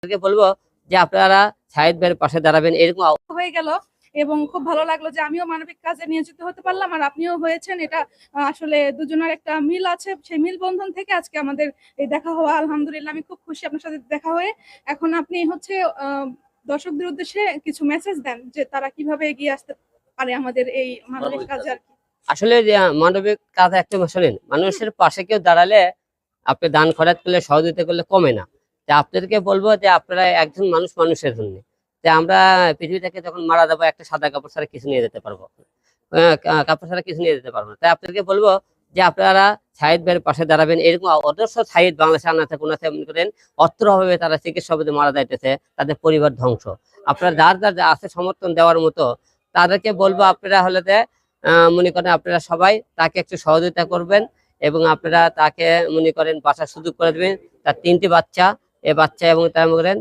বলবো যে আপনারা শাহিদ ভাইয়ের পাশে দাঁড়াবেন এরকম হয়ে গেল এবং খুব ভালো লাগলো যে আমিও মানবিক কাজে নিয়োজিত হতে পারলাম আর আপনিও হয়েছেন। এটা আসলে দুজনের একটা মিল আছে, সেই মিল বন্ধন থেকে আজকে আমাদের এই দেখা হওয়া। আলহামদুলিল্লাহ, আমি খুব খুশি আপনার সাথে দেখা হয়ে। এখন আপনি হচ্ছে দর্শকদের উদ্দেশ্যে কিছু মেসেজ দেন যে তারা কিভাবে এগিয়ে আসতে পারে আমাদের এই মানবিক কাজে আর কি। আসলে যে মানবিক কাজ একটা শোনেন, মানুষের পাশে কেউ দাঁড়ালে আপনি দান খয়রাত করলে সহযোগিতা করলে কমে না। যে আপনাদেরকে বলবো যে আপনারা একজন মানুষ মানুষের জন্য, যে আমরা পৃথিবী থেকে যখন মারা যাবো একটা সাদা কাপড় ছাড়া কিছু নিয়ে যেতে পারবো, কাপড় ছাড়া কিছু নিয়ে যেতে পারবো না। তাই আপনাদেরকে বলবো যে আপনারা শাহিদ ভাইয়ের পাশে দাঁড়াবেন। এরকম অদর্শ শাহিদ বাংলাদেশে আনাতে কোনো মনে করেন অস্ত্র অভাবে তারা চিকিৎসা মারা যাইতেছে, তাদের পরিবার ধ্বংস। আপনারা যার যার যা আছে সমর্থন দেওয়ার মতো তাদেরকে বলবো আপনারা হলে মনে করেন আপনারা সবাই তাকে একটু সহযোগিতা করবেন এবং আপনারা তাকে মনে করেন বাসার সুযোগ করে দেবেন। তার 3টি বাচ্চা, এই বাচ্চা এবং তার মনে করেন